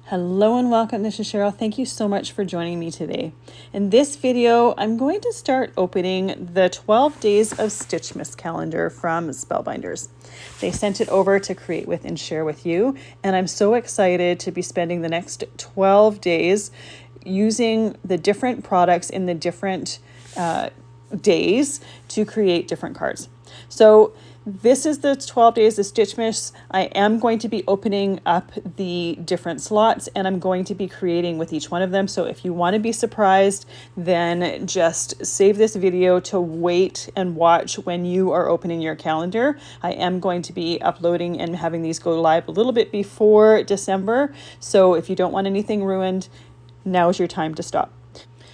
Hello and welcome, this is Cheryl. Thank you so much for joining me today. In this video, I'm going to start opening the 12 Days of Stitchmas calendar from Spellbinders. They sent it over to create with and share with you, and I'm so excited to be spending the next 12 days using the different products in the different days to create different cards. So this is the 12 Days of Stitchmas. I am going to be opening up the different slots and I'm going to be creating with each one of them. So if you want to be surprised, then just save this video to wait and watch when you are opening your calendar. I am going to be uploading and having these go live a little bit before December. So if you don't want anything ruined, now's your time to stop.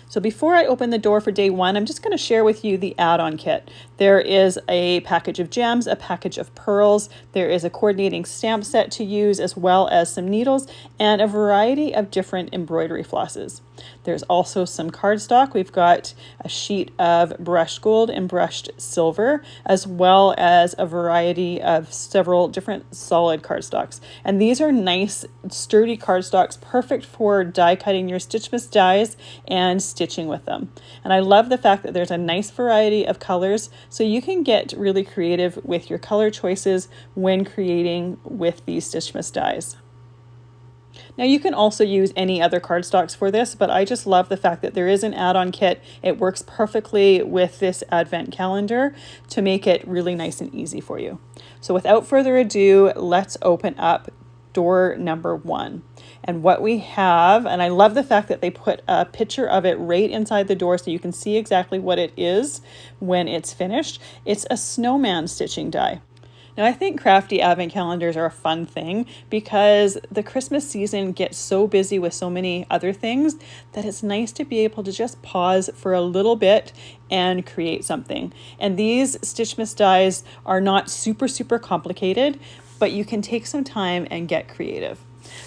So before I open the door for day one, I'm just going to share with you the add-on kit. There is a package of gems, a package of pearls, there is a coordinating stamp set to use, as well as some needles and a variety of different embroidery flosses. There's also some cardstock. We've got a sheet of brushed gold and brushed silver, as well as a variety of several different solid cardstocks. And these are nice, sturdy cardstocks, perfect for die cutting your Stitchmas dies and stitching with them. And I love the fact that there's a nice variety of colors, so you can get really creative with your color choices when creating with these Stitchmas dies. Now you can also use any other cardstocks for this, but I just love the fact that there is an add-on kit. It works perfectly with this advent calendar to make it really nice and easy for you. So without further ado, let's open up door number one. And what we have, and I love the fact that they put a picture of it right inside the door so you can see exactly what it is when it's finished. It's a snowman stitching die. Now, I think crafty advent calendars are a fun thing because the Christmas season gets so busy with so many other things that it's nice to be able to just pause for a little bit and create something. And these Stitchmas dies are not super complicated, but you can take some time and get creative.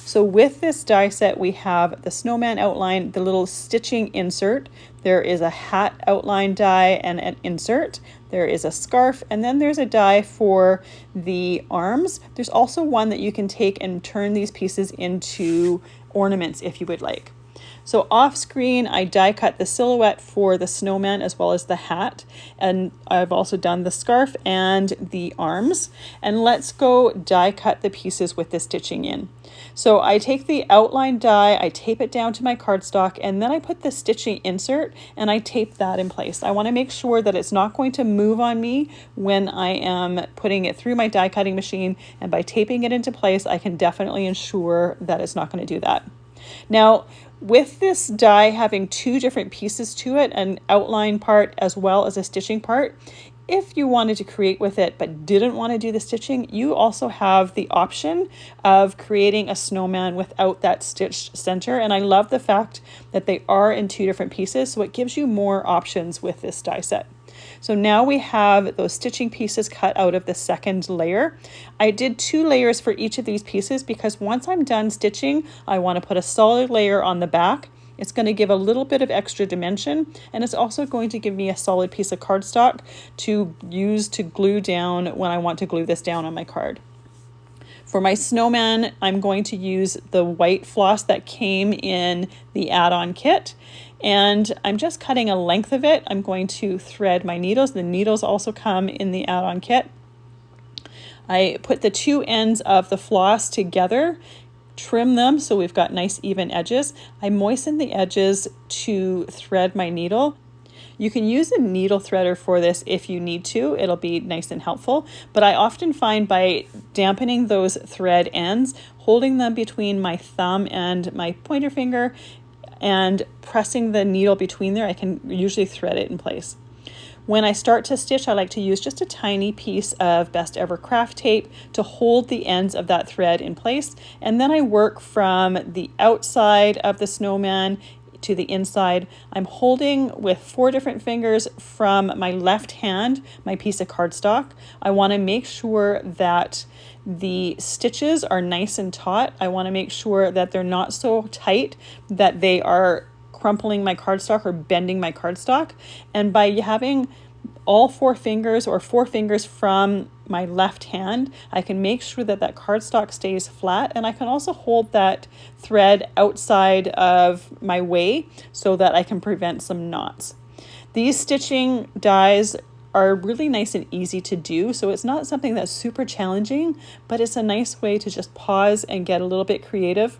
So with this die set, we have the snowman outline, the little stitching insert. There is a hat outline die and an insert. There is a scarf, and then there's a die for the arms. There's also one that you can take and turn these pieces into ornaments if you would like. So off screen, I die cut the silhouette for the snowman as well as the hat. And I've also done the scarf and the arms. And let's go die cut the pieces with the stitching in. So I take the outline die, I tape it down to my cardstock, and then I put the stitching insert and I tape that in place. I want to make sure that it's not going to move on me when I am putting it through my die cutting machine. And by taping it into place, I can definitely ensure that it's not going to do that. Now, with this die having two different pieces to it, an outline part as well as a stitching part, if you wanted to create with it but didn't want to do the stitching, you also have the option of creating a snowman without that stitched center. And I love the fact that they are in two different pieces, so it gives you more options with this die set. So now we have those stitching pieces cut out of the second layer. I did 2 layers for each of these pieces because once I'm done stitching, I want to put a solid layer on the back. It's going to give a little bit of extra dimension, and it's also going to give me a solid piece of cardstock to use to glue down when I want to glue this down on my card. For my snowman, I'm going to use the white floss that came in the add-on kit, and I'm just cutting a length of it. I'm going to thread my needles. The needles also come in the add-on kit. I put the 2 ends of the floss together, trim them so we've got nice even edges. I moisten the edges to thread my needle. You can use a needle threader for this if you need to. It'll be nice and helpful. But I often find by dampening those thread ends, holding them between my thumb and my pointer finger, and pressing the needle between there, I can usually thread it in place. When I start to stitch, I like to use just a tiny piece of Best Ever craft tape to hold the ends of that thread in place. And then I work from the outside of the snowman to the inside. I'm holding with 4 different fingers from my left hand my piece of cardstock. I want to make sure that the stitches are nice and taut. I want to make sure that they're not so tight that they are crumpling my cardstock or bending my cardstock. And by having all 4 fingers or 4 fingers from my left hand, I can make sure that that cardstock stays flat, and I can also hold that thread outside of my way so that I can prevent some knots. These stitching dies are really nice and easy to do, so it's not something that's super challenging, but it's a nice way to just pause and get a little bit creative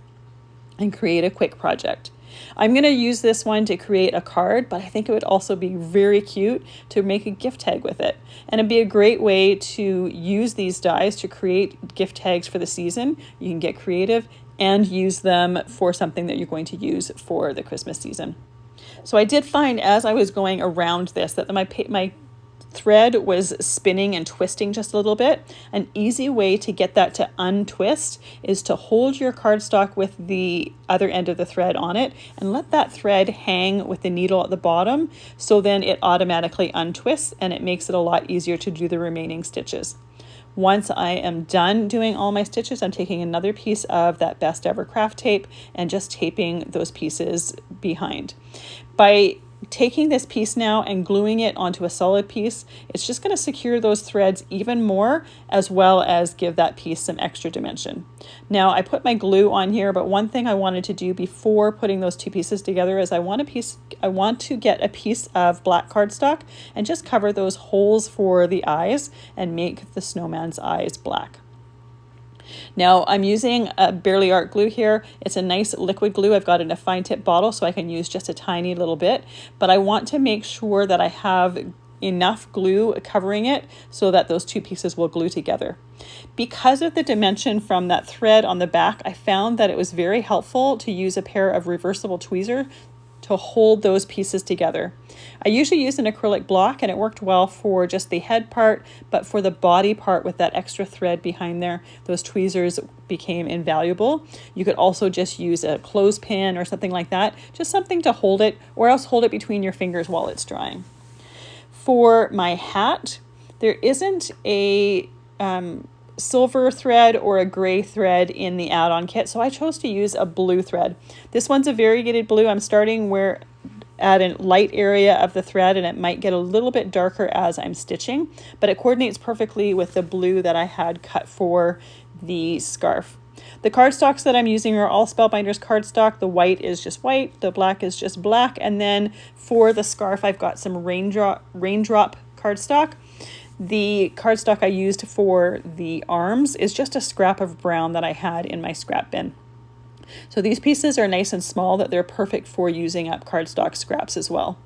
and create a quick project. I'm going to use this one to create a card, but I think it would also be very cute to make a gift tag with it. And it'd be a great way to use these dies to create gift tags for the season. You can get creative and use them for something that you're going to use for the Christmas season. So I did find as I was going around this that my thread was spinning and twisting just a little bit. An easy way to get that to untwist is to hold your cardstock with the other end of the thread on it and let that thread hang with the needle at the bottom, so then it automatically untwists and it makes it a lot easier to do the remaining stitches. Once I am done doing all my stitches, I'm taking another piece of that Best Ever craft tape and just taping those pieces behind. By taking this piece now and gluing it onto a solid piece, it's just going to secure those threads even more, as well as give that piece some extra dimension. Now I put my glue on here, but one thing I wanted to do before putting those 2 pieces together is I want to get a piece of black cardstock and just cover those holes for the eyes and make the snowman's eyes black. Now I'm using a Barely Art glue here. It's a nice liquid glue. I've got it in a fine tip bottle, so I can use just a tiny little bit, but I want to make sure that I have enough glue covering it so that those 2 pieces will glue together. Because of the dimension from that thread on the back, I found that it was very helpful to use a pair of reversible tweezers to hold those pieces together. I usually use an acrylic block and it worked well for just the head part, but for the body part with that extra thread behind there, those tweezers became invaluable. You could also just use a clothespin or something like that, just something to hold it, or else hold it between your fingers while it's drying. For my hat, there isn't a silver thread or a gray thread in the add-on kit, so I chose to use a blue thread. This one's a variegated blue. I'm starting at a light area of the thread, and it might get a little bit darker as I'm stitching, but it coordinates perfectly with the blue that I had cut for the scarf. The cardstocks that I'm using are all Spellbinders cardstock. The white is just white, the black is just black, and then for the scarf I've got some raindrop cardstock. The cardstock I used for the arms is just a scrap of brown that I had in my scrap bin. So these pieces are nice and small that they're perfect for using up cardstock scraps as well.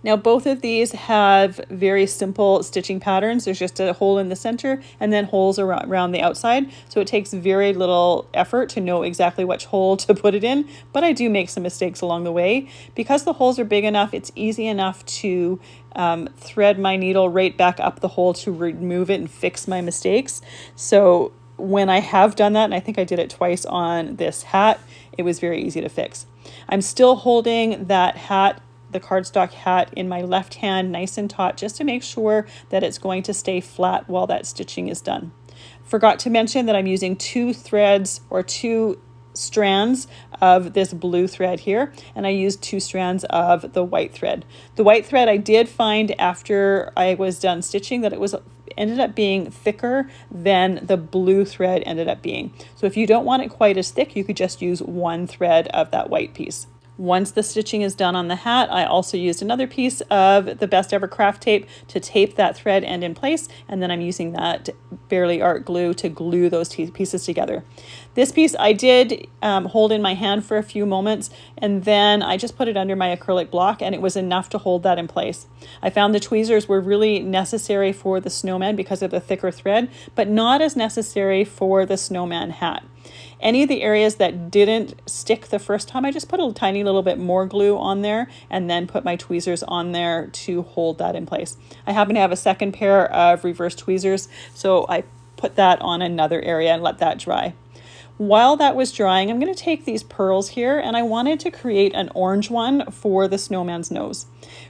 Now both of these have very simple stitching patterns. There's just a hole in the center and then holes around the outside. So it takes very little effort to know exactly which hole to put it in, but I do make some mistakes along the way. Because the holes are big enough, it's easy enough to thread my needle right back up the hole to remove it and fix my mistakes. So when I have done that, and I think I did it twice on this hat, it was very easy to fix. I'm still holding that hat, the cardstock hat, in my left hand nice and taut, just to make sure that it's going to stay flat while that stitching is done. Forgot to mention that I'm using 2 threads or 2 strands of this blue thread here, and I used 2 strands of the white thread. The white thread I did find after I was done stitching that it ended up being thicker than the blue thread ended up being. So if you don't want it quite as thick, you could just use 1 thread of that white piece. Once the stitching is done on the hat, I also used another piece of the Best Ever craft tape to tape that thread end in place, and then I'm using that Barely Art glue to glue those pieces together. This piece I did hold in my hand for a few moments, and then I just put it under my acrylic block, and it was enough to hold that in place. I found the tweezers were really necessary for the snowman because of the thicker thread, but not as necessary for the snowman hat. Any of the areas that didn't stick the first time, I just put a tiny little bit more glue on there and then put my tweezers on there to hold that in place. I happen to have a second pair of reverse tweezers, so I put that on another area and let that dry. While that was drying, I'm going to take these pearls here, and I wanted to create an orange one for the snowman's nose.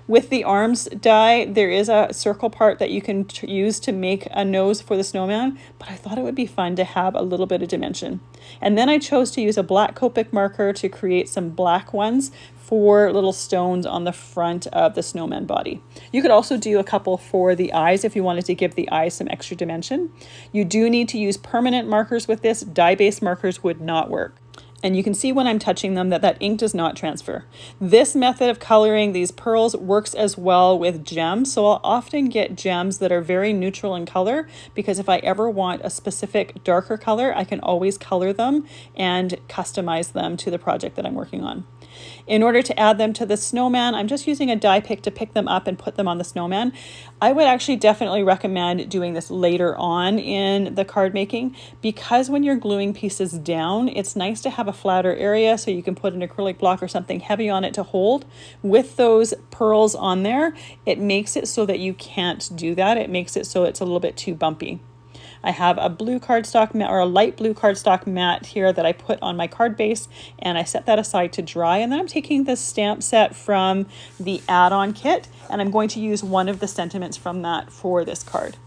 With the arms die, there is a circle part that you can use to make a nose for the snowman, but I thought it would be fun to have a little bit of dimension. And then I chose to use a black Copic marker to create some black ones for little stones on the front of the snowman body. You could also do a couple for the eyes if you wanted to give the eyes some extra dimension. You do need to use permanent markers with this. Dye-based markers would not work. And you can see when I'm touching them that ink does not transfer. This method of coloring these pearls works as well with gems. So I'll often get gems that are very neutral in color, because if I ever want a specific darker color, I can always color them and customize them to the project that I'm working on. In order to add them to the snowman, I'm just using a die pick to pick them up and put them on the snowman. I would actually definitely recommend doing this later on in the card making, because when you're gluing pieces down, it's nice to have a flatter area so you can put an acrylic block or something heavy on it to hold. With those pearls on there, it makes it so that you can't do that. It makes it so it's a little bit too bumpy. I have a blue cardstock mat, or a light blue cardstock mat here that I put on my card base, and I set that aside to dry. And then I'm taking the stamp set from the add-on kit, and I'm going to use one of the sentiments from that for this card.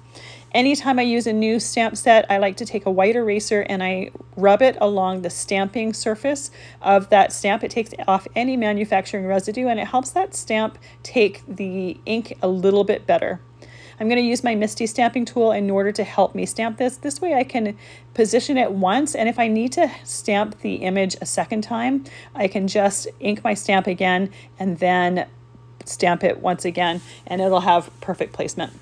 Anytime I use a new stamp set, I like to take a white eraser and I rub it along the stamping surface of that stamp. It takes off any manufacturing residue, and it helps that stamp take the ink a little bit better. I'm going to use my Misty stamping tool in order to help me stamp this. This way I can position it once, and if I need to stamp the image a second time, I can just ink my stamp again and then stamp it once again, and it'll have perfect placement.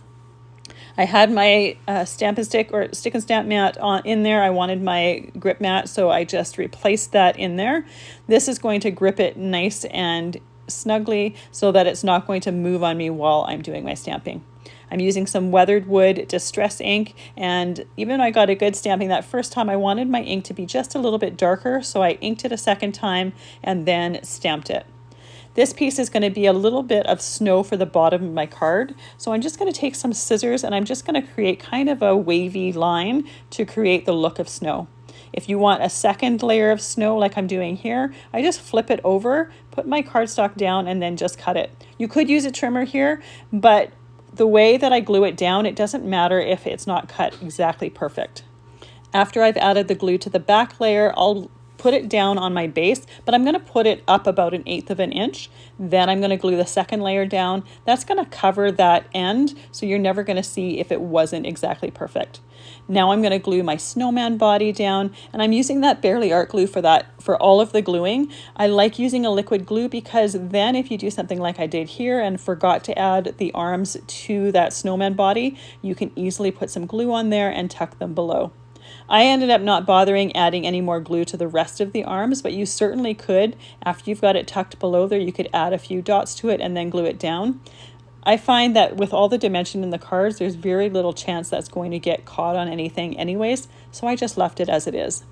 I had my stamp and stick, or stick and stamp mat in there. I wanted my grip mat, so I just replaced that in there. This is going to grip it nice and snugly so that it's not going to move on me while I'm doing my stamping. I'm using some weathered wood distress ink, and even though I got a good stamping that first time, I wanted my ink to be just a little bit darker, so I inked it a second time and then stamped it. This piece is going to be a little bit of snow for the bottom of my card, so I'm just going to take some scissors and I'm just going to create kind of a wavy line to create the look of snow. If you want a second layer of snow like I'm doing here, I just flip it over, put my cardstock down, and then just cut it. You could use a trimmer here, but the way that I glue it down, it doesn't matter if it's not cut exactly perfect. After I've added the glue to the back layer, I'll put it down on my base, but I'm going to put it up about 1/8 of an inch. Then I'm going to glue the second layer down. That's going to cover that end, so you're never going to see if it wasn't exactly perfect. Now I'm going to glue my snowman body down, and I'm using that Barely Art glue for all of the gluing. I like using a liquid glue because then if you do something like I did here and forgot to add the arms to that snowman body, you can easily put some glue on there and tuck them below. I ended up not bothering adding any more glue to the rest of the arms, but you certainly could. After you've got it tucked below there, you could add a few dots to it and then glue it down. I find that with all the dimension in the cards, there's very little chance that's going to get caught on anything anyways, so I just left it as it is.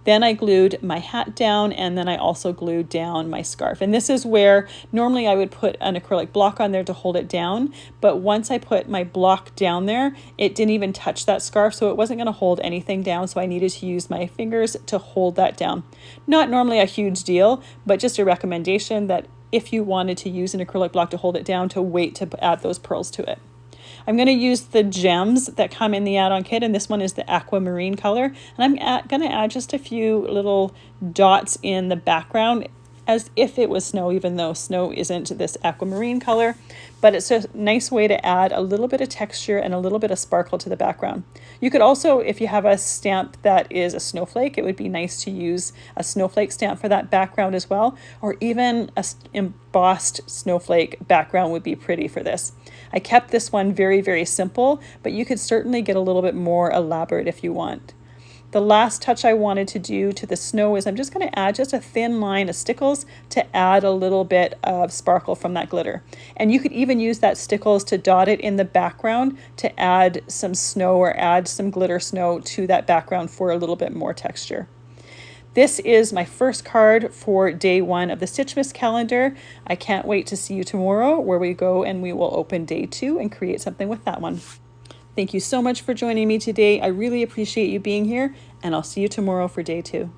Then I glued my hat down, and then I also glued down my scarf. And this is where normally I would put an acrylic block on there to hold it down, but once I put my block down there, it didn't even touch that scarf, so it wasn't going to hold anything down, so I needed to use my fingers to hold that down. Not normally a huge deal, but just a recommendation that if you wanted to use an acrylic block to hold it down, to wait to add those pearls to it. I'm going to use the gems that come in the add-on kit, and this one is the aquamarine color. And I'm going to add just a few little dots in the background as if it was snow, even though snow isn't this aquamarine color. But it's a nice way to add a little bit of texture and a little bit of sparkle to the background. You could also, if you have a stamp that is a snowflake, it would be nice to use a snowflake stamp for that background as well, or even a embossed snowflake background would be pretty for this. I kept this one very, very simple, but you could certainly get a little bit more elaborate if you want. The last touch I wanted to do to the snow is I'm just going to add just a thin line of stickles to add a little bit of sparkle from that glitter. And you could even use that stickles to dot it in the background to add some snow or add some glitter snow to that background for a little bit more texture. This is my first card for day 1 of the Stitchmas calendar. I can't wait to see you tomorrow, where we go and we will open day 2 and create something with that one. Thank you so much for joining me today. I really appreciate you being here, and I'll see you tomorrow for day 2.